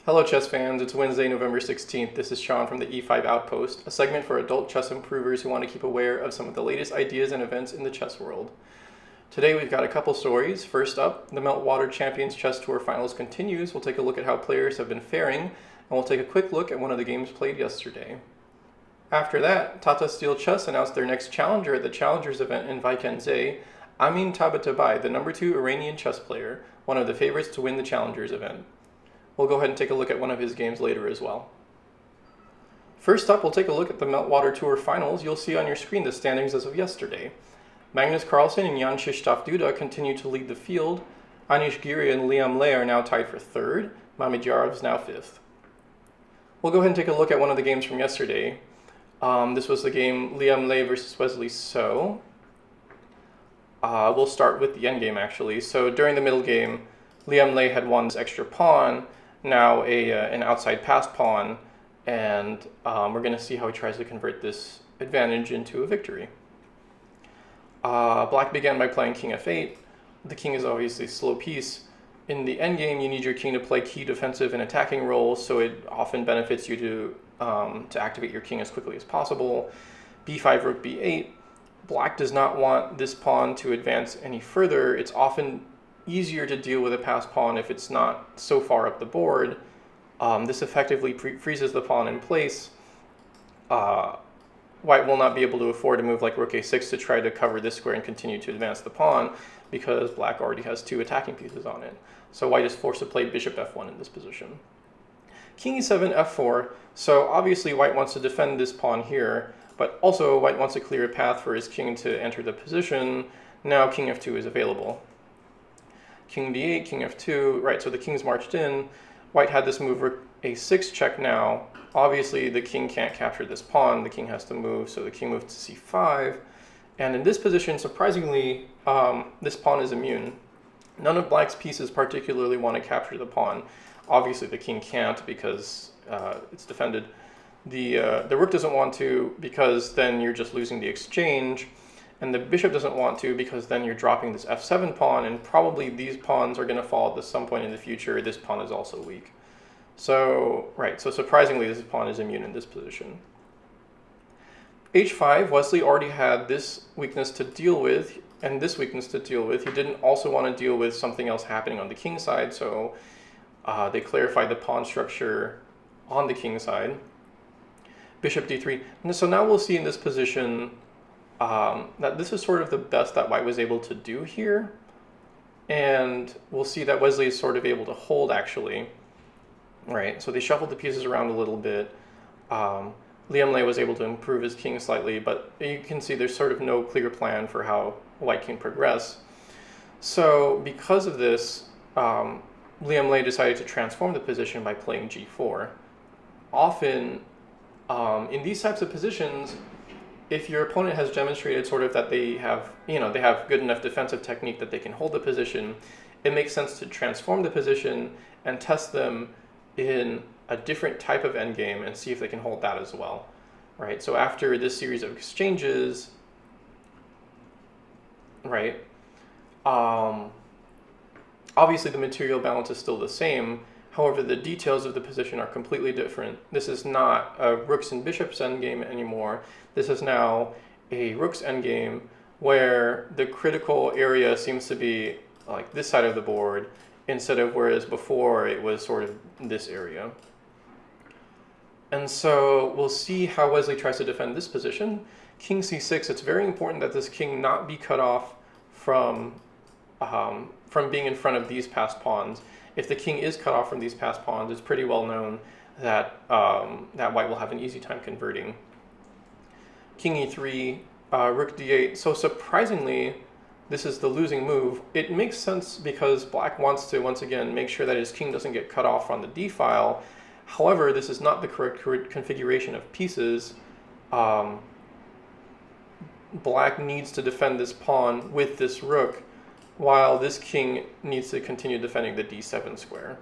Hello chess fans, it's Wednesday, November 16th. This is Sean from the E5 Outpost, a segment for adult chess improvers who want to keep aware of some of the latest ideas and events in the chess world. Today we've got a couple stories. First up, the Meltwater Champions Chess Tour Finals continues. We'll take a look at how players have been faring, and we'll take a quick look at one of the games played yesterday. After that, Tata Steel Chess announced their next challenger at the Challengers event in Vaikenze, Amin Tabatabaei, the number 2 Iranian chess player, one of the favorites to win the Challengers event. We'll go ahead and take a look at one of his games later as well. First up, we'll take a look at the Meltwater Tour Finals. You'll see on your screen the standings as of yesterday. Magnus Carlsen and Jan Krzysztof Duda continue to lead the field. Anish Giri and Liem are now tied for 3rd. Mamedyarov is now 5th. We'll go ahead and take a look at one of the games from yesterday. This was the game Liem versus Wesley. We'll start with the endgame actually. So during the middle game, Liem had won this extra pawn, now an outside passed pawn, and we're going to see how he tries to convert this advantage into a victory. Black began by playing king f8. The king is obviously a slow piece. In the endgame, you need your king to play key defensive and attacking roles, so it often benefits you to activate your king as quickly as possible. b5, rook b8. Black does not want this pawn to advance any further. It's often easier to deal with a passed pawn if it's not so far up the board. This effectively freezes the pawn in place. White will not be able to afford a move like rook a6 to try to cover this square and continue to advance the pawn because black already has 2 attacking pieces on it. So white is forced to play bishop f1 in this position. King e7, f4. So obviously white wants to defend this pawn here, but also white wants to clear a path for his king to enter the position. Now king f2 is available. King d8, king f2, right, so the king's marched in. White had this move rook a6 check now. Obviously the king can't capture this pawn, the king has to move, so the king moves to c5. And in this position, surprisingly, this pawn is immune. None of black's pieces particularly want to capture the pawn. Obviously the king can't because it's defended. The rook doesn't want to because then you're just losing the exchange. And the bishop doesn't want to because then you're dropping this f7 pawn, and probably these pawns are going to fall at some point in the future. This pawn is also weak. So surprisingly, this pawn is immune in this position. h5, Wesley already had this weakness to deal with, and this weakness to deal with. He didn't also want to deal with something else happening on the king side, so they clarified the pawn structure on the king side. Bishop d3. And so now we'll see in this position that this is sort of the best that white was able to do here. And we'll see that Wesley is sort of able to hold actually. Right, so they shuffled the pieces around a little bit. Liem was able to improve his king slightly, but you can see there's sort of no clear plan for how white can progress. So because of this, Liem decided to transform the position by playing g4. Often, in these types of positions, if your opponent has demonstrated sort of that they have good enough defensive technique that they can hold the position, it makes sense to transform the position and test them in a different type of endgame and see if they can hold that as well, right? So after this series of exchanges, right, obviously the material balance is still the same. However, the details of the position are completely different. This is not a rooks and bishops endgame anymore. This is now a rooks endgame where the critical area seems to be like this side of the board, instead of whereas before it was sort of this area. And so we'll see how Wesley tries to defend this position. King c6, it's very important that this king not be cut off from being in front of these passed pawns. If the king is cut off from these passed pawns, it's pretty well known that, that white will have an easy time converting. King e3, rook d8. So surprisingly, this is the losing move. It makes sense because black wants to, once again, make sure that his king doesn't get cut off on the d file. However, this is not the correct configuration of pieces. Black needs to defend this pawn with this rook, while this king needs to continue defending the d7 square.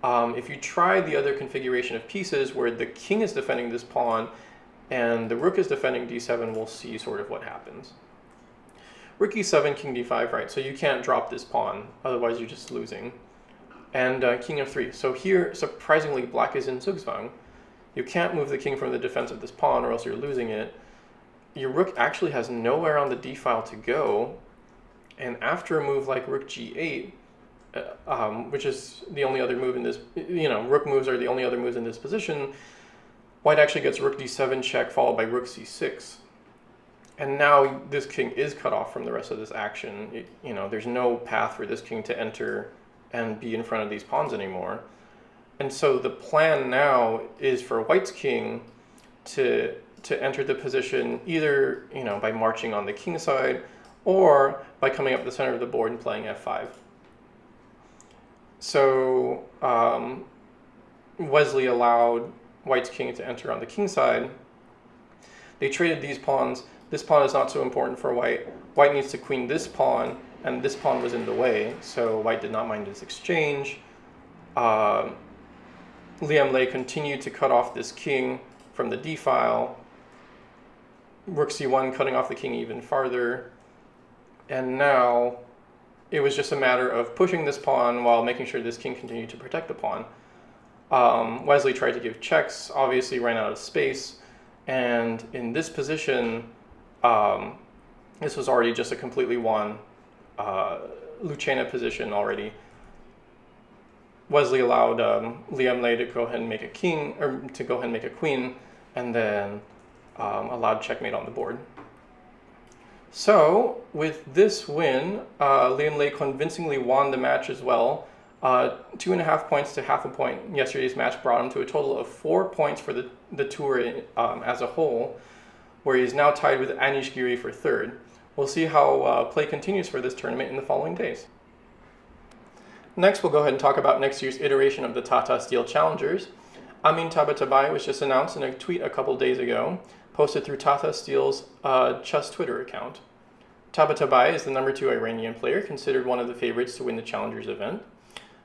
If you try the other configuration of pieces where the king is defending this pawn and the rook is defending d7, we'll see sort of what happens. Rook e7, king d5, right, so you can't drop this pawn, otherwise you're just losing. and king f3. So here, surprisingly, black is in zugzwang. You can't move the king from the defense of this pawn or else you're losing it. Your rook actually has nowhere on the d-file to go, and after a move like rook g8, which is the only other move in this, rook moves are the only other moves in this position, white actually gets rook d7 check followed by rook c6. And now this king is cut off from the rest of this action. There's no path for this king to enter and be in front of these pawns anymore. And so the plan now is for white's king to enter the position either by marching on the king side or by coming up the center of the board and playing f5. So Wesley allowed white's king to enter on the king side. They traded these pawns. This pawn is not so important for white. White needs to queen this pawn, and this pawn was in the way, so white did not mind this exchange. Liem continued to cut off this king from the d-file. Rook c1 cutting off the king even farther. And now it was just a matter of pushing this pawn while making sure this king continued to protect the pawn. Wesley tried to give checks, obviously ran out of space, and in this position, this was already just a completely won Lucena position already. Wesley allowed Liem to go ahead and make a king, or to go ahead and make a queen, and then allowed checkmate on the board. So with this win, Liem convincingly won the match as well. 2.5 points to half a point. Yesterday's match brought him to a total of 4 points for the tour as a whole, where he's now tied with Anish Giri for third. We'll see how play continues for this tournament in the following days. Next, we'll go ahead and talk about next year's iteration of the Tata Steel Challengers. Amin Tabatabaei was just announced in a tweet a couple days ago, posted through Tata Steel's chess Twitter account. Tabatabaei is the number 2 Iranian player, considered one of the favorites to win the Challengers event.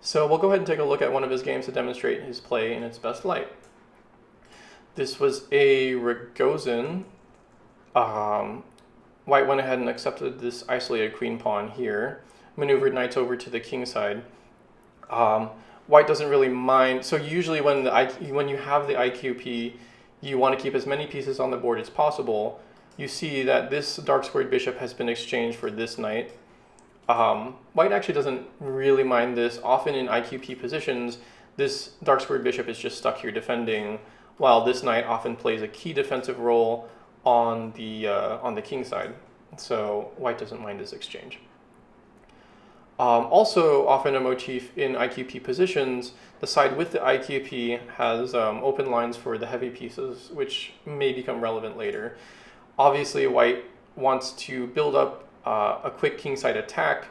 So we'll go ahead and take a look at one of his games to demonstrate his play in its best light. This was a Ragozin. White went ahead and accepted this isolated queen pawn here, maneuvered knights over to the king side. White doesn't really mind. So usually when you have the IQP, you want to keep as many pieces on the board as possible. You see that this dark squared bishop has been exchanged for this knight. White actually doesn't really mind this. Often in IQP positions, this dark squared bishop is just stuck here defending, while this knight often plays a key defensive role on the king side. So white doesn't mind this exchange. Also often a motif in IQP positions, the side with the IQP has open lines for the heavy pieces, which may become relevant later. Obviously, white wants to build up a quick kingside attack.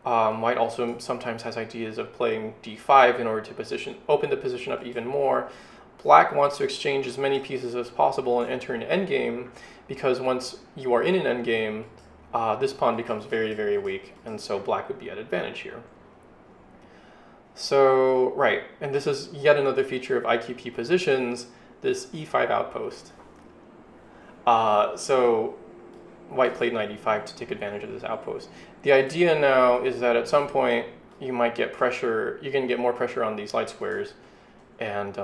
White also sometimes has ideas of playing d5 in order to open the position up even more. Black wants to exchange as many pieces as possible and enter an endgame, because once you are in an endgame, this pawn becomes very, very weak, and so black would be at advantage here. So, right, and this is yet another feature of IQP positions, this e5 outpost. So white played knight e5 to take advantage of this outpost. The idea now is that at some point you might get pressure, you can get more pressure on these light squares, and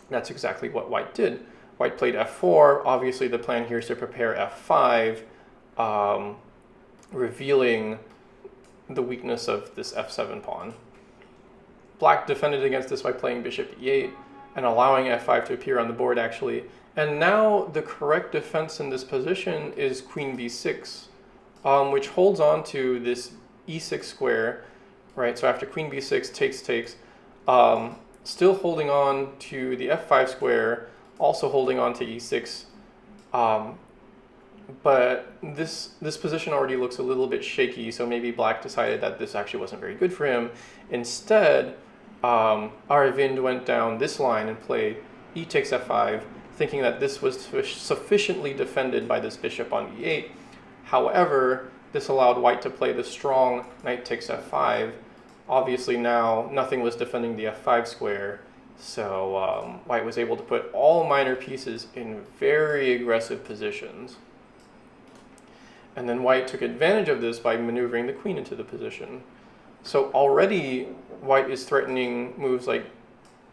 that's exactly what white did. White played f4. Obviously the plan here is to prepare f5, revealing the weakness of this f7 pawn. Black defended against this by playing bishop e8 and allowing f5 to appear on the board actually. And now the correct defense in this position is queen b6, which holds on to this e6 square, right? So after queen b6 takes, still holding on to the f5 square, also holding on to e6. But this position already looks a little bit shaky, so maybe black decided that this actually wasn't very good for him. Instead, Aravindh went down this line and played e takes f5, thinking that this was sufficiently defended by this bishop on e8. However, this allowed white to play the strong knight takes f5. Obviously now nothing was defending the f5 square, so white was able to put all minor pieces in very aggressive positions. And then white took advantage of this by maneuvering the queen into the position. So already white is threatening moves like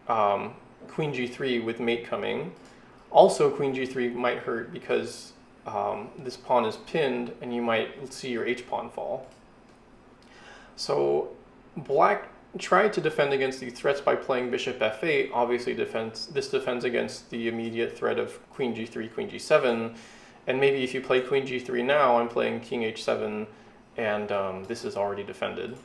queen g3 with mate coming. Also, queen g3 might hurt because this pawn is pinned and you might see your h-pawn fall. So black tried to defend against these threats by playing bishop f8. Obviously this defends against the immediate threat of queen g3, queen g7. And maybe if you play queen g3 now, I'm playing king h7, and this is already defended.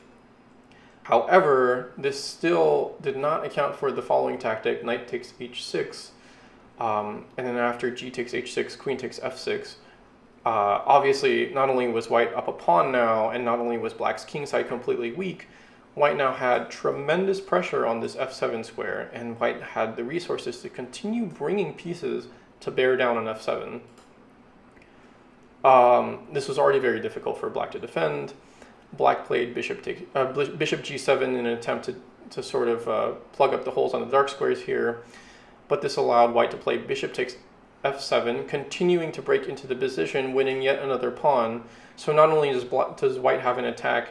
However, this still did not account for the following tactic: knight takes h6, and then after g takes h6, queen takes f6. Obviously, not only was white up a pawn now, and not only was black's king side completely weak, white now had tremendous pressure on this f7 square, and white had the resources to continue bringing pieces to bear down on f7. This was already very difficult for black to defend. Black played bishop g7 in an attempt to sort of plug up the holes on the dark squares here, but this allowed white to play bishop takes f7, continuing to break into the position, winning yet another pawn. So not only does white have an attack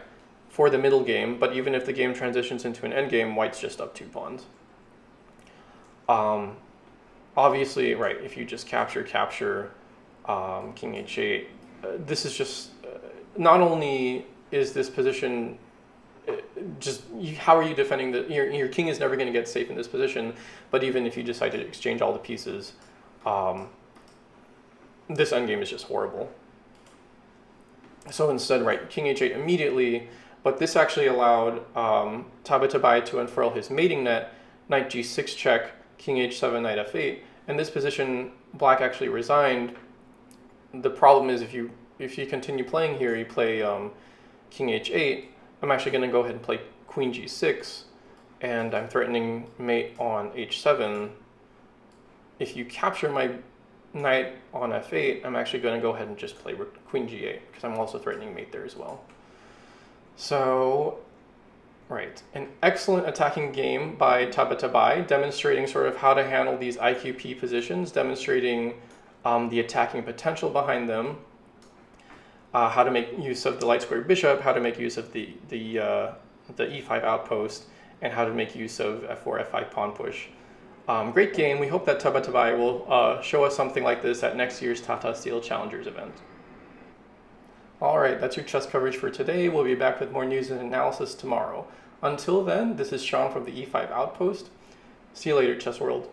for the middle game, but even if the game transitions into an endgame, white's just up 2 pawns. Obviously, right, if you just capture king h8, this is just, not only is this position how are you defending your king is never going to get safe in this position, but even if you decide to exchange all the pieces, this endgame is just horrible. So instead, right, king h8 immediately, but this actually allowed Tabatabaei to unfurl his mating net, knight g6 check, king h7, knight f8, and this position black actually resigned. The problem is if you continue playing here, you play king h8, I'm actually going to go ahead and play queen g6, and I'm threatening mate on h7. If you capture my knight on f8, I'm actually going to go ahead and just play queen g8, because I'm also threatening mate there as well. So, right, an excellent attacking game by Tabatabaei, demonstrating sort of how to handle these IQP positions, demonstrating the attacking potential behind them, how to make use of the light square bishop, how to make use of the e5 outpost, and how to make use of f4, f5 pawn push. Great game. We hope that Tabatabaei will show us something like this at next year's Tata Steel Challengers event. All right, that's your chess coverage for today. We'll be back with more news and analysis tomorrow. Until then, this is Sean from the e5 Outpost. See you later, Chess World.